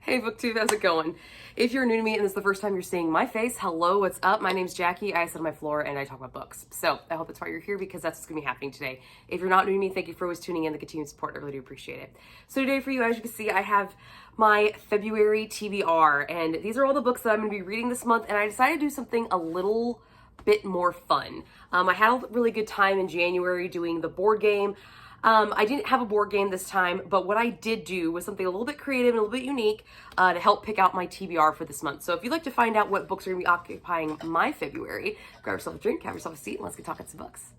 Hey BookTube, how's it going? If you're new to me and this is the first time you're seeing my face, hello, what's up? My name's Jackie, I sit on my floor and I talk about books. So I hope that's why you're here because that's what's gonna be happening today. If you're not new to me, thank you for always tuning in, the continued support, I really do appreciate it. So today for you, as you can see, I have my February TBR, and these are all the books that I'm gonna be reading this month, and I decided to do something a little bit more fun. I had a really good time in January doing the board game. I didn't have a board game this time, but what I did do was something a little bit creative and a little bit unique to help pick out my TBR for this month. So if you'd like to find out what books are going to be occupying my February, grab yourself a drink, have yourself a seat, and let's get talking some books.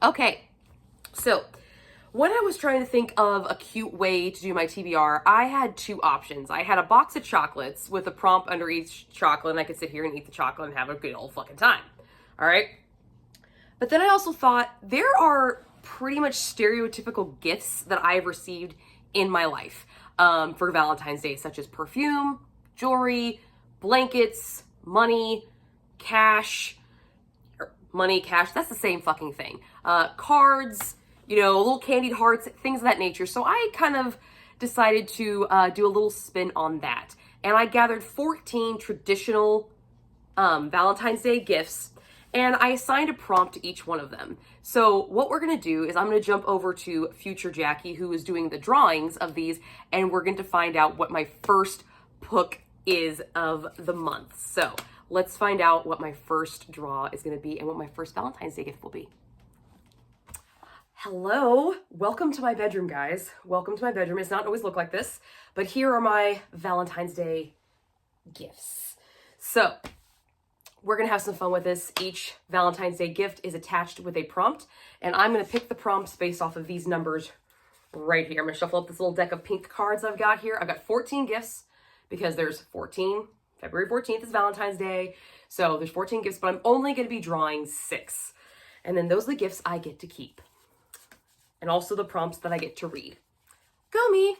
Okay, so when I was trying to think of a cute way to do my TBR, I had two options. I had a box of chocolates with a prompt under each chocolate, and I could sit here and eat the chocolate and have a good old fucking time. All right? But then I also thought there are pretty much stereotypical gifts that I have received in my life for Valentine's Day, such as perfume, jewelry, blankets, money, cash, that's the same fucking thing. Cards, little candied hearts, things of that nature. So I kind of decided to do a little spin on that. And I gathered 14 traditional Valentine's Day gifts, and I assigned a prompt to each one of them. So what we're gonna do is I'm gonna jump over to future Jackie, who is doing the drawings of these, and we're going to find out what my first book is of the month. So let's find out what my first draw is gonna be and what my first Valentine's Day gift will be. Hello, welcome to my bedroom, guys. Welcome to my bedroom. It's not always look like this, but here are my Valentine's Day gifts. So we're gonna have some fun with this. Each Valentine's Day gift is attached with a prompt, and I'm gonna pick the prompts based off of these numbers right here. I'm gonna shuffle up this little deck of pink cards I've got here. I've got 14 gifts because there's 14. February 14th is Valentine's Day, so there's 14 gifts, but I'm only gonna be drawing 6. And then those are the gifts I get to keep. And also the prompts that I get to read. Go me!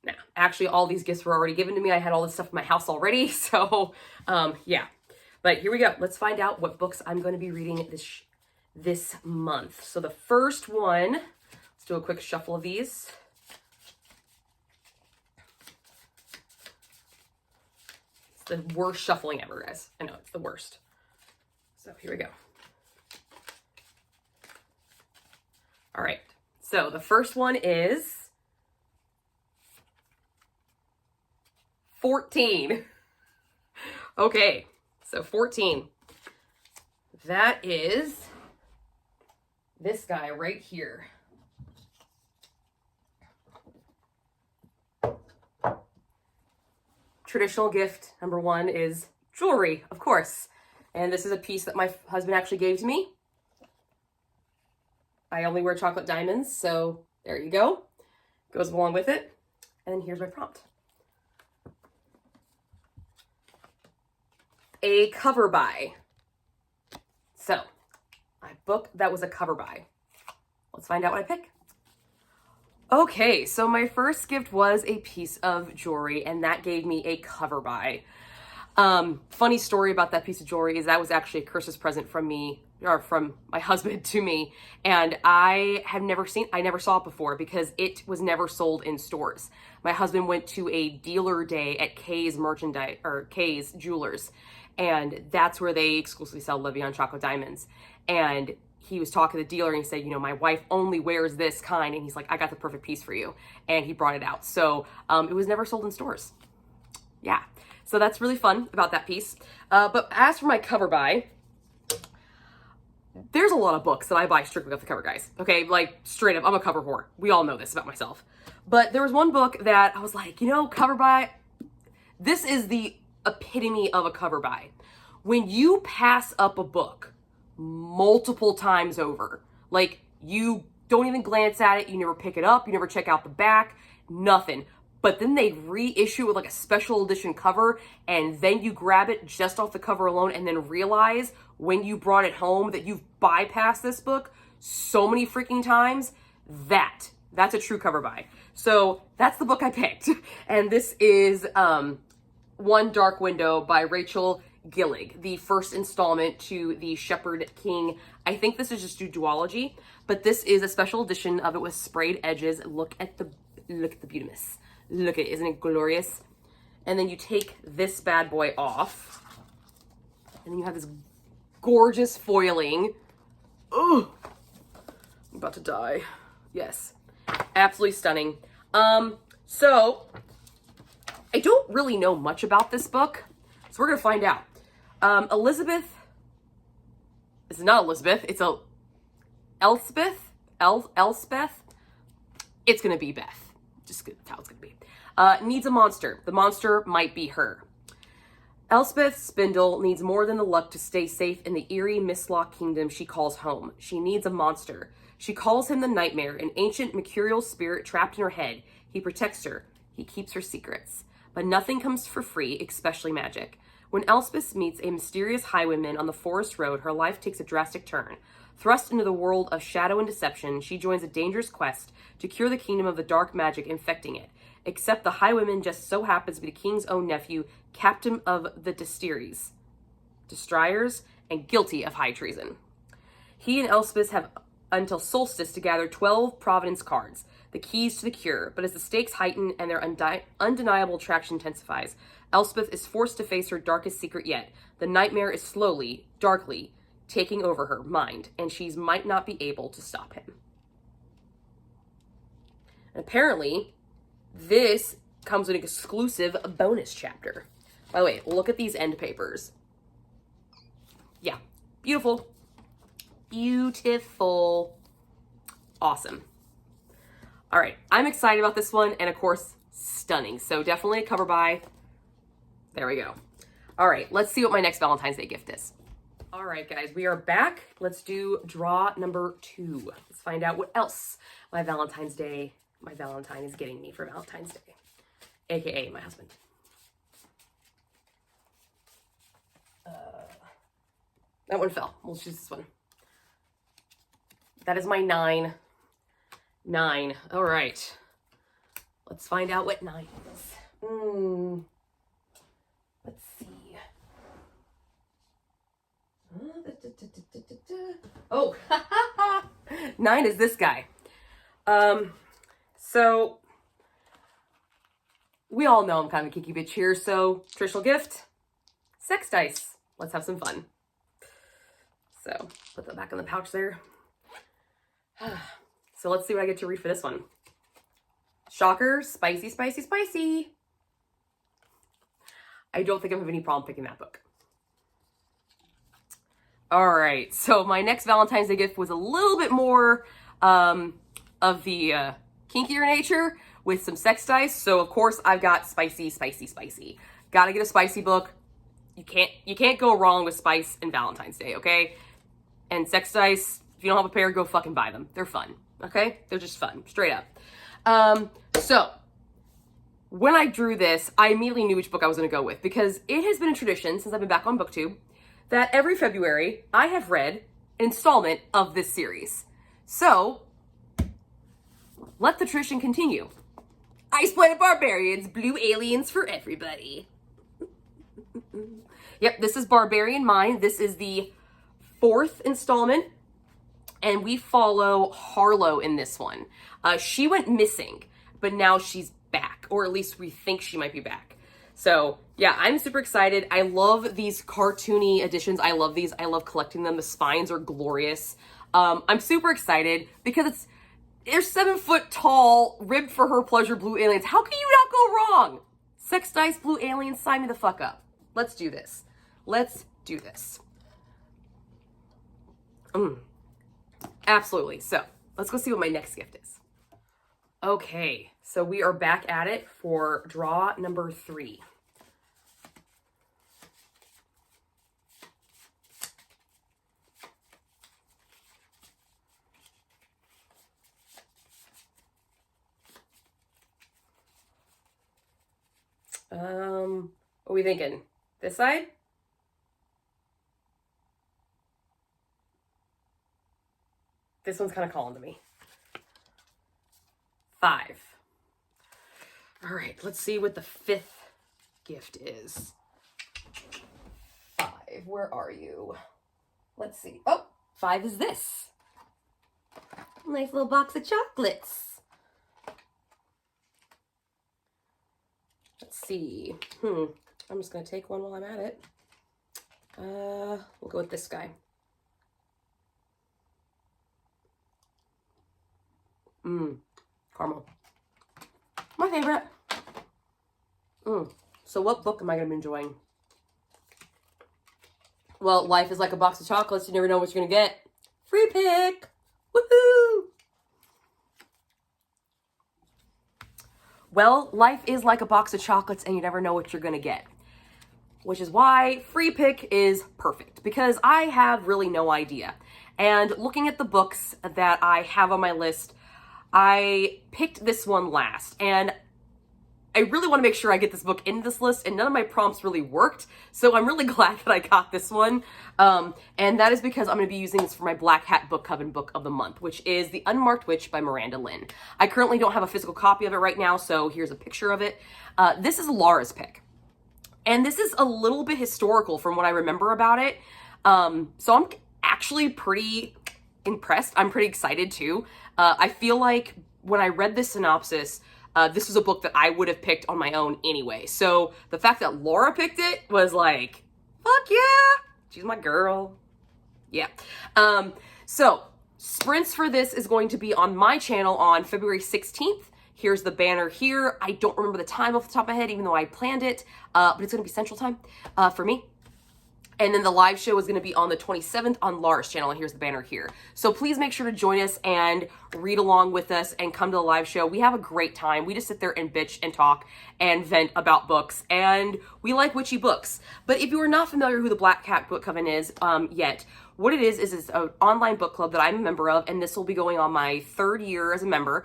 Now, actually, all these gifts were already given to me. I had all this stuff in my house already, so yeah. But here we go. Let's find out what books I'm going to be reading this month. So the first one, let's do a quick shuffle of these. It's the worst shuffling ever, guys. I know, it's the worst. So here we go. All right. So the first one is 14. Okay, so 14. That is this guy right here. Traditional gift number 1 is jewelry, of course. And this is a piece that my husband actually gave to me. I only wear chocolate diamonds, so there you go. Goes along with it. And then here's my prompt. A cover buy. So, my book that was a cover buy. Let's find out what I pick. Okay, so my first gift was a piece of jewelry, and that gave me a cover buy. Funny story about that piece of jewelry is that was actually a Christmas present from me, or from my husband to me, and I never saw it before because it was never sold in stores. My husband went to a dealer day at Kay's Kay's Jewelers, and that's where they exclusively sell Levian chocolate diamonds. And he was talking to the dealer and he said, my wife only wears this kind, and he's like, I got the perfect piece for you, and he brought it out. So it was never sold in stores. Yeah, so that's really fun about that piece. But as for my cover buy, there's a lot of books that I buy strictly off the cover, guys. Okay, like straight up, I'm a cover whore. We all know this about myself. But there was one book that I was like, cover buy, this is the epitome of a cover buy. When you pass up a book multiple times over, like you don't even glance at it, you never pick it up, you never check out the back, nothing. But then they reissue it with like a special edition cover, and then you grab it just off the cover alone and then realize when you brought it home that you've bypassed this book so many freaking times. That's a true cover buy. So that's the book I picked. And this is One Dark Window by Rachel Gillig, the first installment to the Shepherd King. I think this is just a duology, but this is a special edition of it with sprayed edges. Look at the Look at the beautiness. Look at it. Isn't it glorious? And then you take this bad boy off. And then you have this gorgeous foiling. Ugh. I'm about to die. Yes. Absolutely stunning. So I don't really know much about this book. So we're going to find out. Elizabeth. It's not Elizabeth. It's Elspeth. Elspeth. It's going to be Beth. Just that's how it's going to be. Needs a monster. The monster might be her. Elspeth Spindle needs more than the luck to stay safe in the eerie Mistlock kingdom she calls home. She needs a monster. She calls him the Nightmare, an ancient mercurial spirit trapped in her head. He protects her. He keeps her secrets. But nothing comes for free, especially magic. When Elspeth meets a mysterious highwayman on the forest road, her life takes a drastic turn. Thrust into the world of shadow and deception, she joins a dangerous quest to cure the kingdom of the dark magic infecting it. Except the highwayman just so happens to be the king's own nephew, captain of the Destiries, and guilty of high treason. He and Elspeth have until solstice to gather 12 Providence cards, the keys to the cure, but as the stakes heighten and their undeniable attraction intensifies, Elspeth is forced to face her darkest secret yet. The nightmare is slowly, darkly, taking over her mind, and she might not be able to stop him. And apparently, this comes with an exclusive bonus chapter. By the way, look at these end papers. Yeah, beautiful. Beautiful. Awesome. All right, I'm excited about this one, and of course, stunning. So definitely a cover buy. There we go. All right, let's see what my next Valentine's Day gift is. All right, guys, we are back. Let's do draw number 2. Let's find out what else my Valentine is getting me for Valentine's Day, aka my husband. That one fell. We'll choose this one. That is my 9. 9. All right. Let's find out what 9 is. Let's see. Oh, 9 is this guy. So we all know I'm kind of a kiki bitch here, so traditional gift, sex dice. Let's have some fun. So put that back in the pouch there. So let's see what I get to read for this one. Shocker, spicy, spicy, spicy. I don't think I have any problem picking that book. All right, so my next Valentine's Day gift was a little bit more of the kinkier nature with some sex dice. So of course I've got spicy, spicy, spicy. Gotta get a spicy book. You can't go wrong with spice and Valentine's Day, okay? And sex dice, if you don't have a pair, go fucking buy them. They're fun, okay? They're just fun, straight up. So when I drew this, I immediately knew which book I was gonna go with because it has been a tradition since I've been back on BookTube that every February I have read an installment of this series. So let the tradition continue. Ice-Blooded Barbarians, Blue Aliens for everybody. Yep, this is Barbarian Mind. This is the 4th installment, and we follow Harlow in this one. She went missing, but now she's back, or at least we think she might be back. So yeah, I'm super excited. I love these cartoony editions. I love these. I love collecting them. The spines are glorious. I'm super excited because they're 7 foot tall, ribbed for her pleasure blue aliens. How can you not go wrong? Sex dice, blue aliens, sign me the fuck up. Let's do this. Let's do this. Absolutely. So let's go see what my next gift is. Okay, so we are back at it for draw number 3. What are we thinking? This side? This one's kind of calling to me. 5. All right, let's see what the 5th gift is. 5, where are you? Let's see. Oh, 5 is this. Nice little box of chocolates. Let's see. I'm just going to take one while I'm at it. We'll go with this guy. Caramel. My favorite. So what book am I going to be enjoying? Well, life is like a box of chocolates. You never know what you're going to get. Free pick. Woohoo! Well, life is like a box of chocolates and you never know what you're going to get. Which is why free pick is perfect, because I have really no idea. And looking at the books that I have on my list, I picked this one last, and I really want to make sure I get this book in this list, and none of my prompts really worked, so I'm really glad that I got this one. And that is because I'm going to be using this for my Black Hat Book Coven book of the month, which is The Unmarked Witch by Miranda Lynn. I currently don't have a physical copy of it right now, so here's a picture of it. This is Laura's pick. And this is a little bit historical from what I remember about it. So I'm actually pretty impressed. I'm pretty excited too. I feel like when I read this synopsis, this was a book that I would have picked on my own anyway. So the fact that Laura picked it was like, fuck yeah, she's my girl. Yeah. So sprints for this is going to be on my channel on February 16th. Here's the banner here. I don't remember the time off the top of my head, even though I planned it, but it's going to be Central Time for me. And then the live show is going to be on the 27th on Laura's channel, and here's the banner here. So please make sure to join us and read along with us and come to the live show. We have a great time. We just sit there and bitch and talk and vent about books, and we like witchy books. But if you are not familiar who the Black Cat Book Coven is yet, what it is it's an online book club that I'm a member of, and this will be going on my 3rd year as a member.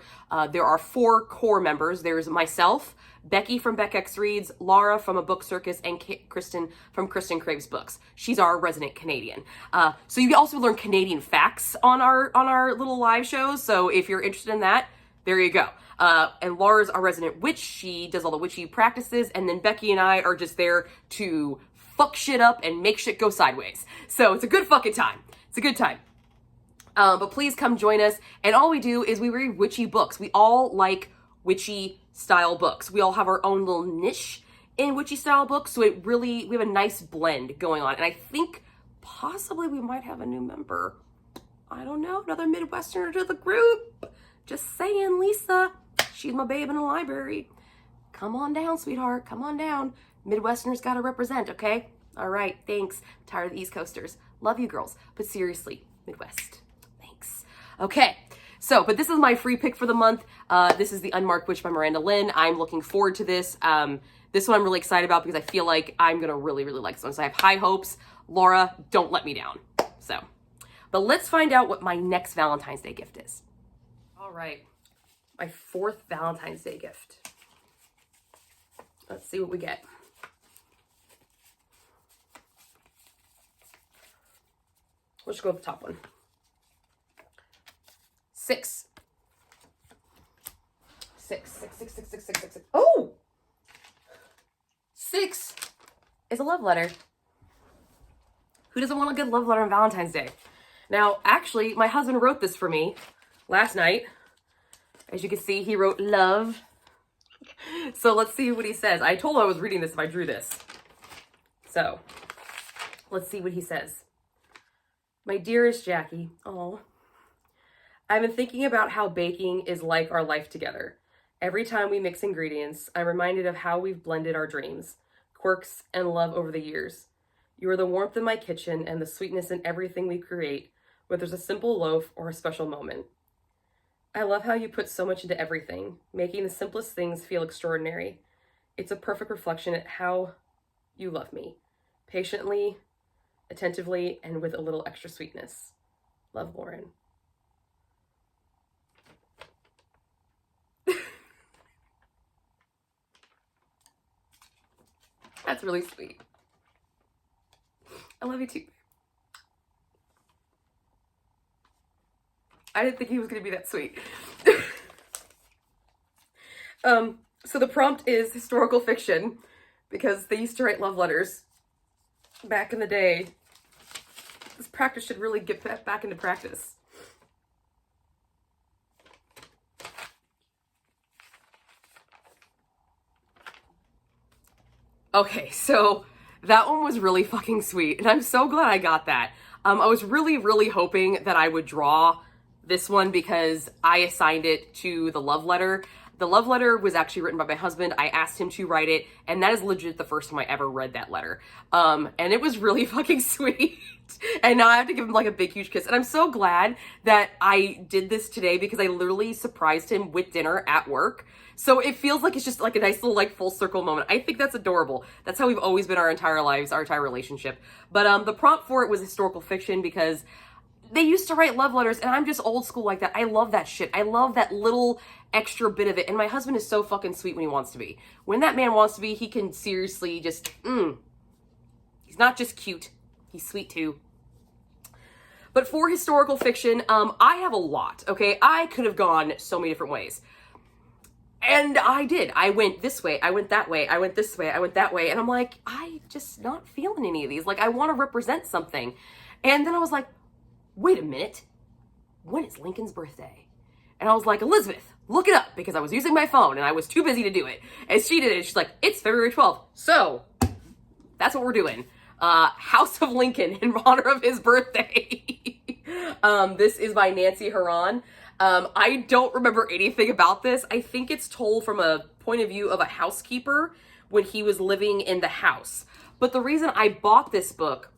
There are 4 core members. There's myself, Becky from BeckX Reads, Laura from A Book Circus, and Kristen from Kristen Craves Books. She's our resident Canadian. So you also learn Canadian facts on our little live shows. So if you're interested in that, there you go. And Laura's our resident witch. She does all the witchy practices, and then Becky and I are just there to fuck shit up and make shit go sideways. So it's a good fucking time. It's a good time. But please come join us. And all we do is we read witchy books. We all like witchy style books. We all have our own little niche in witchy style books. So we have a nice blend going on. And I think possibly we might have a new member. I don't know, another Midwesterner to the group. Just saying, Lisa, she's my babe in the library. Come on down, sweetheart. Come on down. Midwesterners gotta represent, okay? All right, thanks. I'm tired of the East Coasters. Love you girls, but seriously, Midwest. Thanks. Okay, so, but this is my free pick for the month. This is The Unmarked Witch by Miranda Lynn. I'm looking forward to this. This one I'm really excited about because I feel like I'm gonna really, really like this one. So I have high hopes. Laura, don't let me down. So, but let's find out what my next Valentine's Day gift is. All right, my 4th Valentine's Day gift. Let's see what we get. Let's go with the top one. 6. 6, 6, 6, 6, 6, 6, 6, 6. Oh! 6 is a love letter. Who doesn't want a good love letter on Valentine's Day? Now, actually, my husband wrote this for me last night. As you can see, he wrote love. So let's see what he says. I told him I was reading this if I drew this. So, let's see what he says. My dearest Jackie, oh, I've been thinking about how baking is like our life together. Every time we mix ingredients, I'm reminded of how we've blended our dreams, quirks, and love over the years. You are the warmth in my kitchen and the sweetness in everything we create, whether it's a simple loaf or a special moment. I love how you put so much into everything, making the simplest things feel extraordinary. It's a perfect reflection at how you love me, patiently, attentively, and with a little extra sweetness. Love, Lauren. That's really sweet. I love you too. I didn't think he was going to be that sweet. So the prompt is historical fiction because they used to write love letters back in the day. This practice should really get back into practice. Okay, so that one was really fucking sweet, and I'm so glad I got that. I was really, really hoping that I would draw this one because I assigned it to the love letter. The love letter was actually written by my husband. I asked him to write it, and that is legit the first time I ever read that letter. And it was really fucking sweet. And now I have to give him like a big, huge kiss. And I'm so glad that I did this today because I literally surprised him with dinner at work. So it feels like it's just like a nice little like full circle moment. I think that's adorable. That's how we've always been our entire lives, our entire relationship. But the prompt for it was historical fiction because they used to write love letters, and I'm just old school like that. I love that shit. I love that little extra bit of it. And my husband is so fucking sweet when he wants to be. When that man wants to be, he can seriously just, he's not just cute. He's sweet too. But for historical fiction, I have a lot, okay? I could have gone so many different ways. And I did. I went this way. I went that way. I went this way. I went that way. And I'm like, I just not feeling any of these. Like, I want to represent something. And then I was like, wait a minute. When is Lincoln's birthday? And I was like, Elizabeth, look it up, because I was using my phone and I was too busy to do it. And she did it. She's like, it's February 12th. So that's what we're doing. House of Lincoln in honor of his birthday. This is by Nancy Horan. I don't remember anything about this. I think it's told from a point of view of a housekeeper when he was living in the house. But the reason I bought this book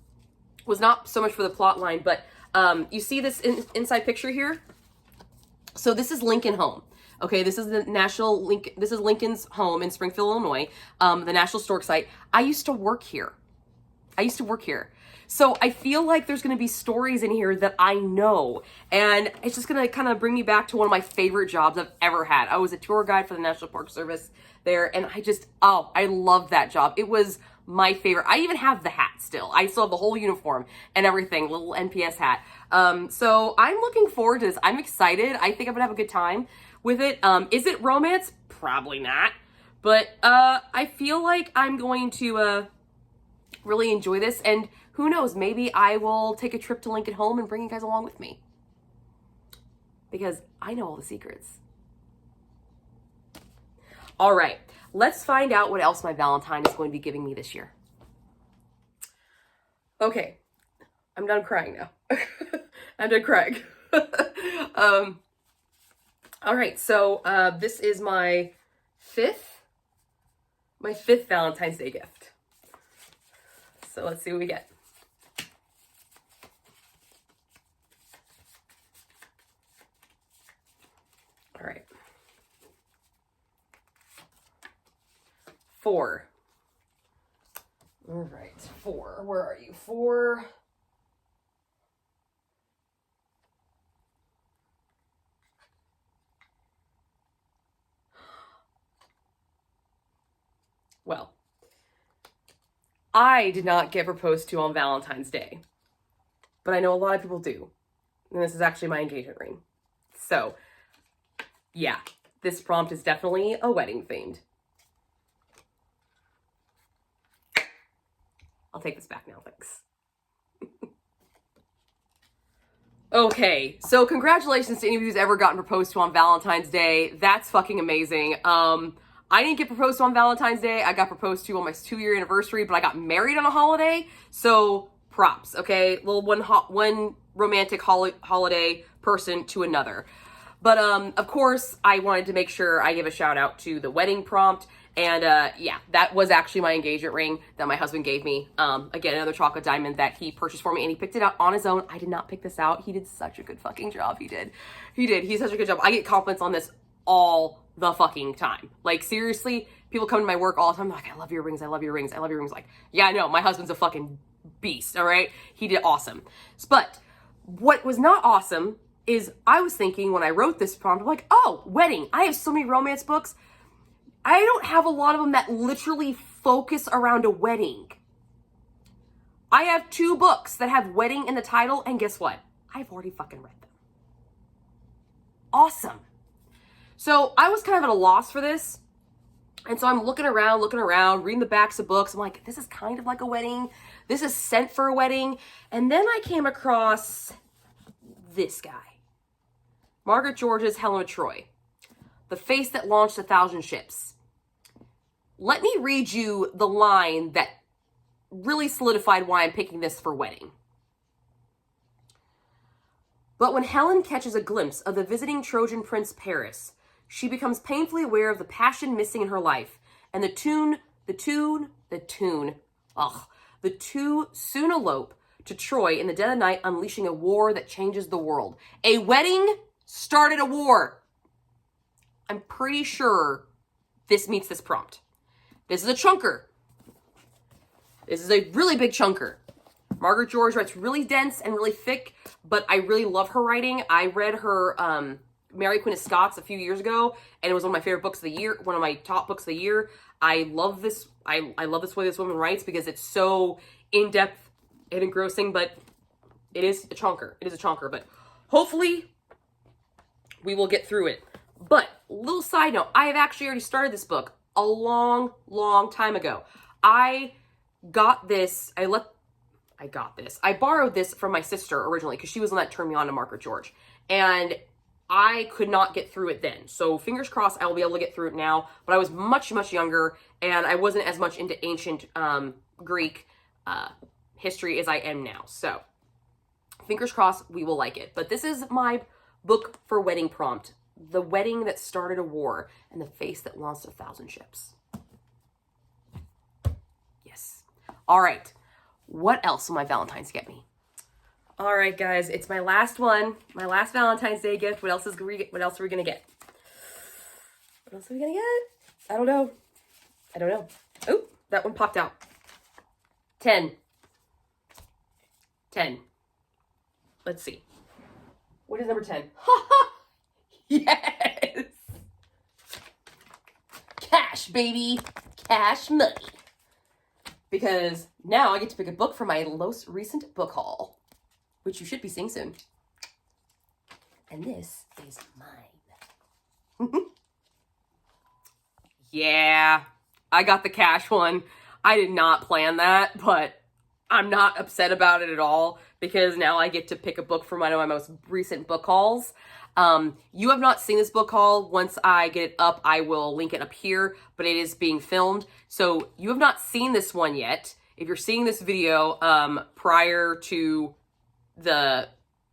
was not so much for the plot line, but you see this inside picture here? So this is Lincoln Home. Okay, this is this is Lincoln's home in Springfield, Illinois, the National Historic Site. I used to work here. So I feel like there's going to be stories in here that I know, and it's just going to kind of bring me back to one of my favorite jobs I've ever had. I was a tour guide for the National Park Service there, and I love that job. It was my favorite. I even have the hat still. I still have the whole uniform and everything, little NPS hat. So I'm looking forward to this. I'm excited. I think I'm going to have a good time with it. Is it romance? Probably not. But I feel like I'm going to really enjoy this, and who knows, maybe I will take a trip to Lincoln Home and bring you guys along with me, because I know all the secrets. All right, let's find out what else my Valentine is going to be giving me this year. Okay, I'm done crying now. I'm done crying. All right, so this is my fifth Valentine's Day gift. So let's see what we get. All right. 4. All right, 4. Where are you? 4. Well, I did not get proposed to on Valentine's Day, but I know a lot of people do. And this is actually my engagement ring. So, yeah, this prompt is definitely a wedding themed. I'll take this back now, thanks. Okay, so congratulations to anybody who's ever gotten proposed to on Valentine's Day. That's fucking amazing. I didn't get proposed to on Valentine's Day. I got proposed to on my 2-year anniversary, but I got married on a holiday. So props, okay? Little one romantic holiday person to another. But of course, I wanted to make sure I give a shout out to the wedding prompt. And yeah, that was actually my engagement ring that my husband gave me. Again, another chocolate diamond that he purchased for me, and he picked it out on his own. I did not pick this out. He did such a good fucking job. He did. He's such a good job. I get compliments on this all the fucking time. Like, seriously, people come to my work all the time. They're like, I love your rings. I love your rings. I love your rings. Like, yeah, I know. My husband's a fucking beast. All right. He did awesome. But what was not awesome is I was thinking when I wrote this prompt, I'm like, oh, wedding. I have so many romance books. I don't have a lot of them that literally focus around a wedding. I have 2 books that have wedding in the title, and guess what? I've already fucking read them. Awesome. So I was kind of at a loss for this. And so I'm looking around, reading the backs of books. I'm like, this is kind of like a wedding. This is sent for a wedding. And then I came across this guy. Margaret George's Helen of Troy. The Face That Launched 1,000 Ships. let me read you the line that really solidified why I'm picking this for wedding. But when Helen catches a glimpse of the visiting Trojan prince Paris, she becomes painfully aware of the passion missing in her life, and the two soon elope to Troy in the dead of night, unleashing a war that changes the world. A wedding started a war. I'm pretty sure this meets this prompt. This is a chunker. This is a really big chunker. Margaret George writes really dense and really thick, but I really love her writing. I read her Mary Queen of Scots a few years ago, and it was one of my favorite books of the year, one of my top books of the year. I love this. I love this way this woman writes because it's so in-depth and engrossing, but it is a chunker. It is a chunker, but hopefully we will get through it. But little side note, I have actually already started this book a long, long time ago. I borrowed this from my sister originally because she was the one that turned me on to Margaret George. And I could not get through it then. So fingers crossed I will be able to get through it now. But I was much, much younger and I wasn't as much into ancient Greek history as I am now. So fingers crossed we will like it. But this is my book for wedding prompt. The wedding that started a war and the face that launched 1,000 ships. Yes. All right. What else will my Valentines get me? All right, guys, it's my last one, my last Valentine's Day gift. What else are we gonna get? What else are we gonna get? I don't know. Oh, that one popped out. 10. Let's see. What is number 10? Yes! Cash, baby. Cash money. Because now I get to pick a book for my most recent book haul, which you should be seeing soon. And this is mine. Yeah, I got the cash one. I did not plan that, but I'm not upset about it at all because now I get to pick a book for one of my most recent book hauls. You have not seen this book haul. Once I get it up, I will link it up here, but it is being filmed. So you have not seen this one yet. If you're seeing this video prior to the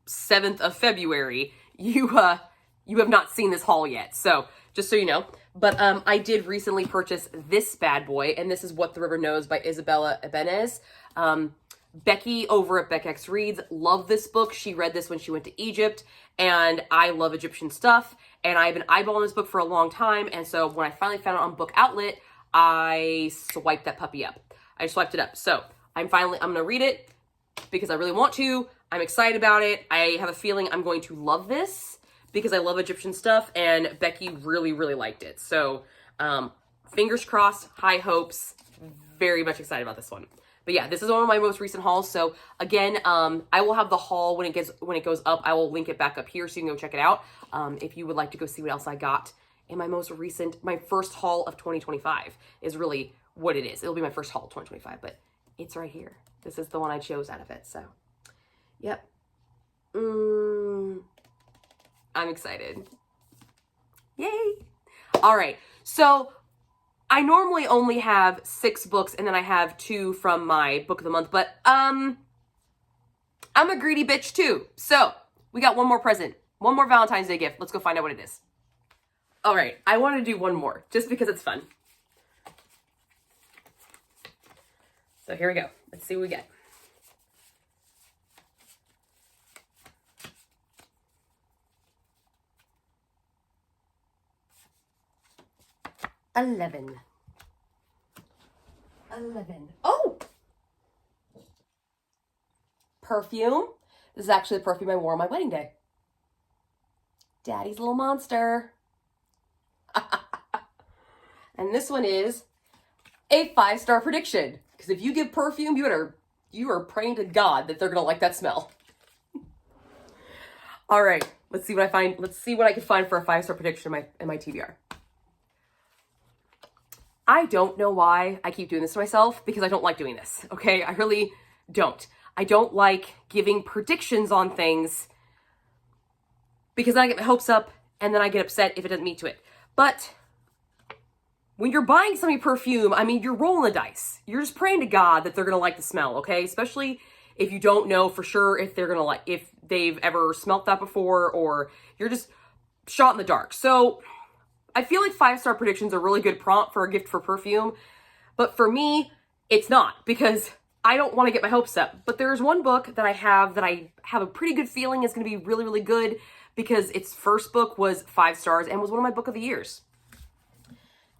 7th of February, you have not seen this haul yet. So just so you know. But I did recently purchase this bad boy, and this is What the River Knows by Isabella Ibanez. Becky over at Beck Reads loved this book. She read this when she went to Egypt, and I love Egyptian stuff, and I've been eyeballing this book for a long time, and so when I finally found it on Book Outlet, I swiped that puppy up. I swiped it up. So I'm going to read it because I really want to. I'm excited about it. I have a feeling I'm going to love this because I love Egyptian stuff, and Becky really, really liked it. So fingers crossed, high hopes, very much excited about this one. But yeah, this is one of my most recent hauls. So again, I will have the haul when it goes up. I will link it back up here so you can go check it out. If you would like to go see what else I got in my my first haul of 2025 is really what it is. It'll be my first haul of 2025, but it's right here. This is the one I chose out of it. So, yep. I'm excited. Yay. All right. So I normally only have 6 books and then I have 2 from my book of the month, but I'm a greedy bitch too. So we got one more present, one more Valentine's Day gift. Let's go find out what it is. All right. I want to do one more just because it's fun. So here we go. Let's see what we get. Eleven. Oh! Perfume. This is actually the perfume I wore on my wedding day. Daddy's Little Monster. And this one is a 5-star prediction. Because if you give perfume, you are praying to God that they're going to like that smell. All right. Let's see what I find. Let's see what I can find for a 5-star prediction in my TBR. I don't know why I keep doing this to myself because I don't like doing this, okay? I really don't. I don't like giving predictions on things because then I get my hopes up and then I get upset if it doesn't meet to it. But when you're buying somebody perfume, I mean, you're rolling the dice. You're just praying to God that they're going to like the smell, okay? Especially if you don't know for sure if they're going to like, if they've ever smelt that before, or you're just shot in the dark. So I feel like 5-star predictions are a really good prompt for a gift for perfume. But for me, it's not, because I don't want to get my hopes up. But there's one book that I have a pretty good feeling is going to be really, really good, because its first book was 5 stars and was one of my book of the years.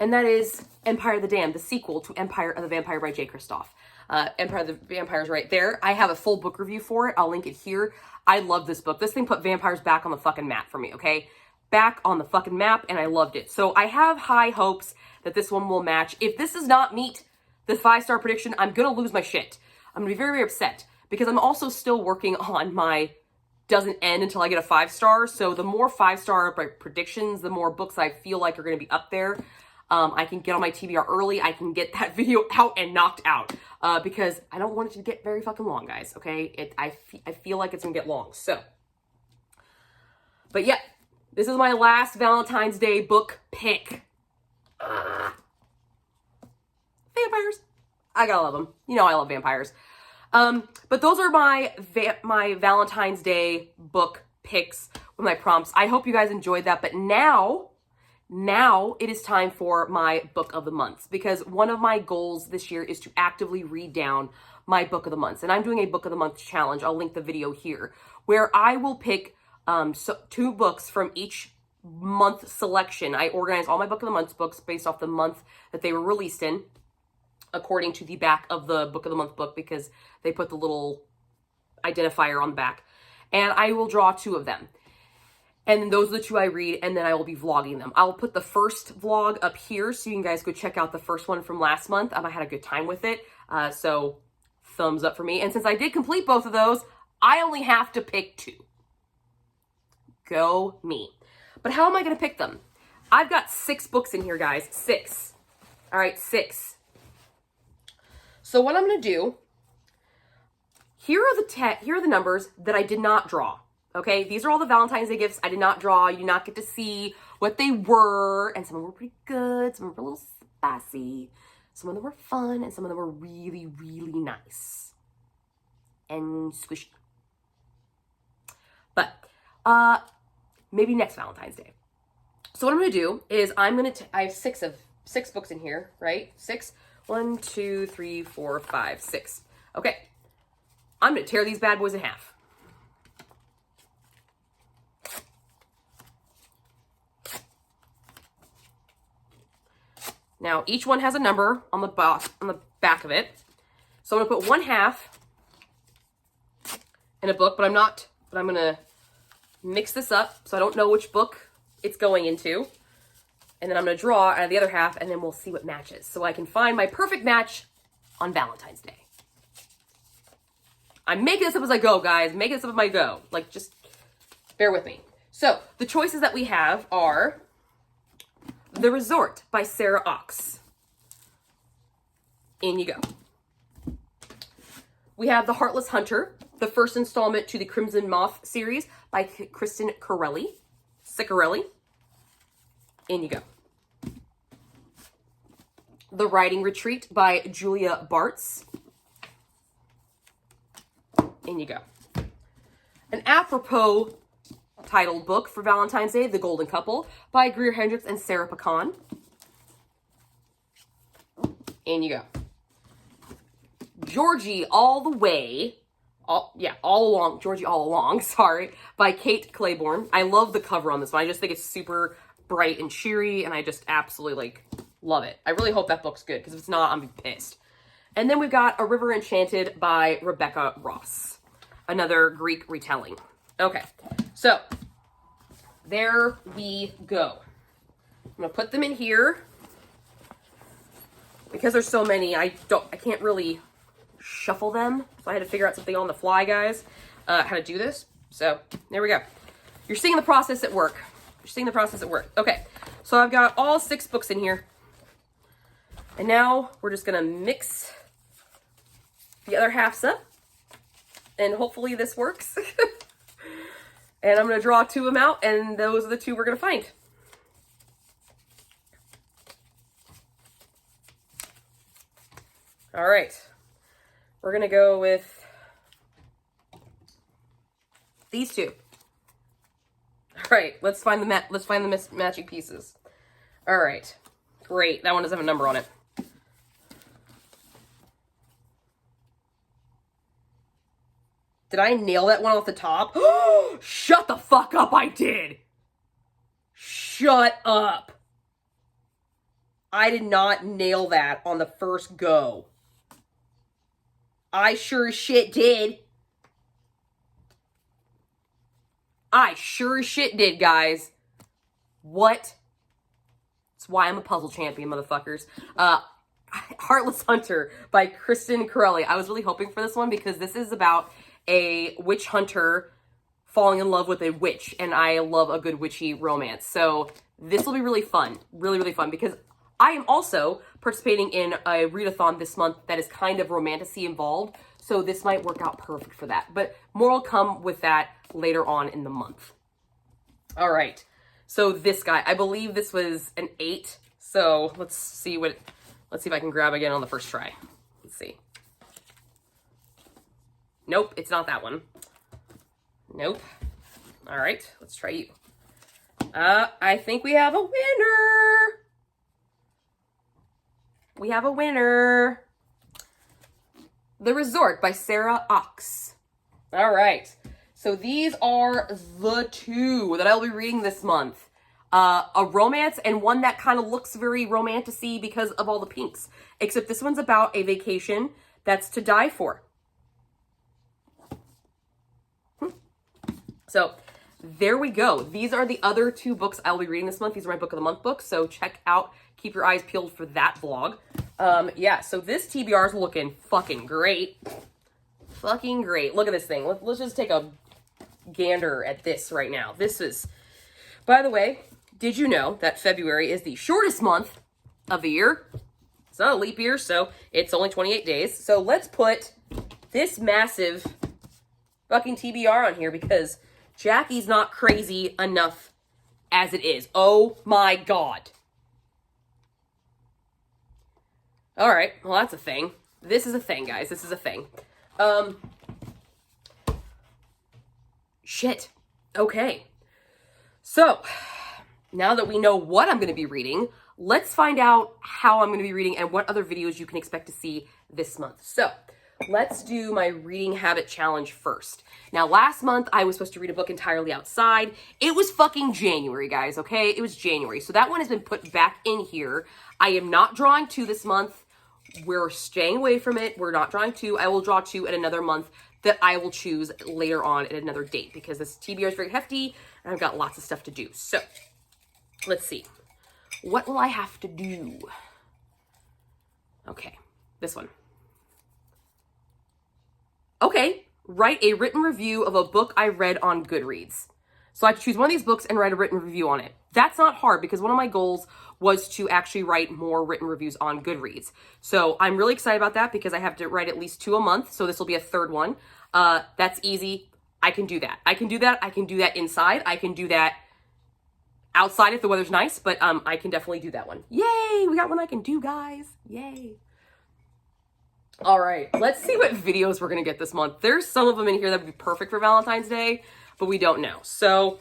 And that is Empire of the Damned, the sequel to Empire of the Vampire by J. Kristoff. Empire of the Vampire is right there. I have a full book review for it. I'll link it here. I love this book. This thing put vampires back on the fucking map for me, okay? Back on the fucking map, and I loved it. So I have high hopes that this one will match. If this does not meet the 5-star prediction, I'm gonna lose my shit. I'm gonna be very, very upset, because I'm also still working on my doesn't end until I get a 5-star. So the more 5-star predictions, the more books I feel like are gonna be up there. I can get on my TBR early. I can get that video out and knocked out, because I don't want it to get very fucking long, guys, okay? I feel like it's gonna get long, so. But yeah, this is my last Valentine's Day book pick. Vampires. I gotta love them. You know I love vampires. But those are my Valentine's Day book picks with my prompts. I hope you guys enjoyed that, but now it is time for my book of the month, because one of my goals this year is to actively read down my book of the months. And I'm doing a book of the month challenge. I'll link the video here, where I will pick 2 books from each month selection. I organize all my book of the month books based off the month that they were released in, according to the back of the book of the month book, because they put the little identifier on the back. And I will draw 2 of them. And those are the 2 I read, and then I will be vlogging them. I'll put the first vlog up here so you guys go check out the first one from last month. I had a good time with it, so thumbs up for me. And since I did complete both of those, I only have to pick 2. Go me. But how am I going to pick them? I've got 6 books in here, guys. 6. All right, 6. So what I'm going to do, here are the numbers that I did not draw. Okay, these are all the Valentine's Day gifts I did not draw. You do not get to see what they were. And some of them were pretty good. Some of them were a little spicy. Some of them were fun. And some of them were really, really nice. And squishy. But, maybe next Valentine's Day. So what I'm going to do is I have 6 books in here, right? 6. 1, 2, 3, 4, 5, 6. Okay. I'm going to tear these bad boys in half. Now, each one has a number on the back of it. So I'm going to put 1/2 in a book, but I'm going to mix this up so I don't know which book it's going into. And then I'm going to draw out of the other half, and then we'll see what matches, so I can find my perfect match on Valentine's Day. I'm making this up as I go, guys. I'm making this up as I go. Like, just bear with me. So, the choices that we have are The Resort by Sarah Ox. In you go. We have The Heartless Hunter, the first installment to the Crimson Moth series by Kristen Ciccarelli. In you go. The Riding Retreat by Julia Bartz. In you go. An apropos titled book for Valentine's Day, The Golden Couple by Greer Hendricks and Sarah Pecan. In you go. Georgie All the Way, Georgie All Along, sorry, by Kate Claiborne. I love the cover on this one. I just think it's super bright and cheery, and I just absolutely, love it. I really hope that book's good, because if it's not, I'm pissed. And then we've got A River Enchanted by Rebecca Ross, another Greek retelling. Okay, so there we go. I'm gonna put them in here. Because there's so many, I can't really shuffle them. So I had to figure out something on the fly, guys, how to do this. So there we go. You're seeing the process at work. Okay, so I've got all 6 books in here. And now we're just gonna mix the other halves up. And hopefully this works. And I'm gonna draw 2 of them out, and those are the 2 we're gonna find. All right. We're going to go with these two. All right, let's find the matching pieces. All right. Great. That one doesn't have a number on it. Did I nail that one off the top? Shut the fuck up, I did. Shut up. I did not nail that on the first go. I sure as shit did. I sure as shit did, guys. What? That's why I'm a puzzle champion, motherfuckers. Heartless Hunter by Kristen Corelli. I was really hoping for this one because this is about a witch hunter falling in love with a witch, and I love a good witchy romance. So this will be really fun. Really, really fun because I am also participating in a readathon this month that is kind of romantasy involved. So this might work out perfect for that. But more will come with that later on in the month. All right. So this guy, I believe this was an 8. So let's see if I can grab again on the first try. Let's see. Nope, it's not that one. Nope. All right, let's try you. I think we have a winner. We have a winner. The Resort by Sarah Ox. All right. So these are the two that I'll be reading this month. A romance and one that kind of looks very romantic-y because of all the pinks. Except this one's about a vacation that's to die for. So there we go. These are the other 2 books I'll be reading this month. These are my Book of the Month books. So check out, keep your eyes peeled for that vlog. Yeah, so this TBR is looking fucking great. Fucking great. Look at this thing. Let's just take a gander at this right now. This is, by the way, did you know that February is the shortest month of the year? It's not a leap year, so it's only 28 days. So let's put this massive fucking TBR on here because Jackie's not crazy enough as it is. Oh my God. All right, well, that's a thing. This is a thing, guys. This is a thing. Shit. Okay. So, now that we know what I'm going to be reading, let's find out how I'm going to be reading and what other videos you can expect to see this month. So, let's do my reading habit challenge first. Now, last month, I was supposed to read a book entirely outside. It was fucking January, guys, okay? It was January. So that one has been put back in here. I am not drawing 2 this month. We're staying away from it. We're not drawing 2. I will draw 2 at another month that I will choose later on at another date because this TBR is very hefty and I've got lots of stuff to do. So, let's see. What will I have to do? Okay, this one. Okay, write a written review of a book I read on Goodreads. So I have to choose one of these books and write a written review on it. That's not hard because one of my goals was to actually write more written reviews on Goodreads. So I'm really excited about that because I have to write at least 2 a month. So this will be a 3rd one. That's easy. I can do that. I can do that. I can do that inside. I can do that outside if the weather's nice, but I can definitely do that one. Yay! We got one I can do, guys. Yay. All right, let's see what videos we're gonna get this month. There's some of them in here that would be perfect for Valentine's Day, but we don't know. So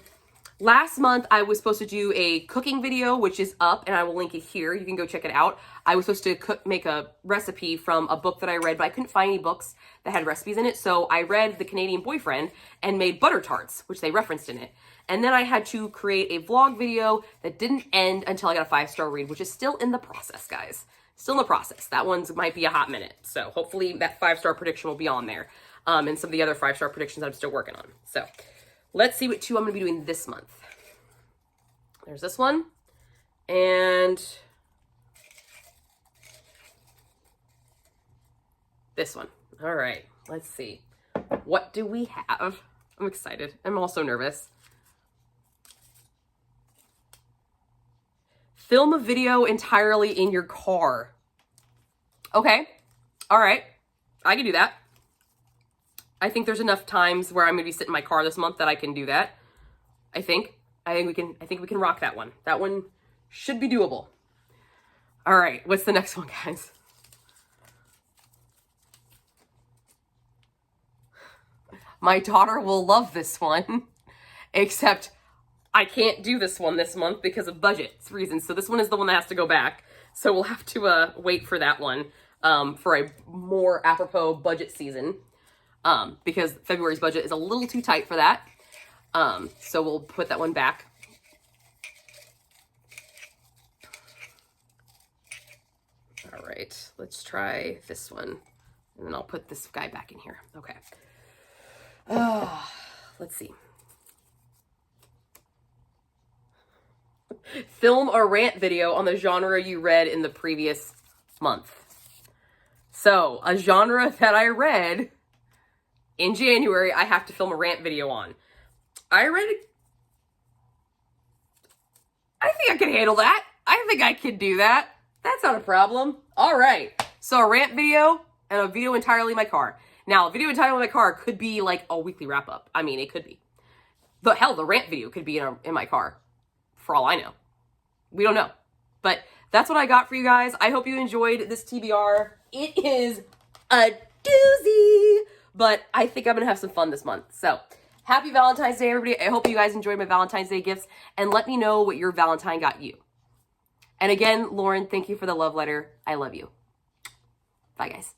last month I was supposed to do a cooking video, which is up, and I will link it here. You can go check it out. I was supposed to make a recipe from a book that I read, but I couldn't find any books that had recipes in it. So I read The Canadian Boyfriend and made butter tarts, which they referenced in it. And then I had to create a vlog video that didn't end until I got a 5-star read, which is still in the process, guys. Still in the process. That one's might be a hot minute. So hopefully that 5-star prediction will be on there. And some of the other 5-star predictions I'm still working on. So let's see what 2 I'm going to be doing this month. There's this one. And this one. All right. Let's see. What do we have? I'm excited. I'm also nervous. Film a video entirely in your car. Okay. All right. I can do that. I think there's enough times where I'm going to be sitting in my car this month that I can do that. I think we can rock that one. That one should be doable. All right. What's the next one, guys? My daughter will love this one, except I can't do this one this month because of budget reasons. So this one is the one that has to go back. So we'll have to wait for that one for a more apropos budget season because February's budget is a little too tight for that. So we'll put that one back. All right, let's try this one. And then I'll put this guy back in here. Okay. Let's see. Film a rant video on the genre you read in the previous month. So, a genre that I read in January, I have to film a rant video on. I think I can handle that. I think I can do that. That's not a problem. All right. So a rant video and a video entirely in my car. Now, a video entirely in my car could be like a weekly wrap up. I mean, it could be. The rant video could be in my car, for all I know. We don't know. But that's what I got for you guys. I hope you enjoyed this TBR. It is a doozy, but I think I'm going to have some fun this month. So, happy Valentine's Day, everybody. I hope you guys enjoyed my Valentine's Day gifts, and let me know what your Valentine got you. And again, Lauren, thank you for the love letter. I love you. Bye, guys.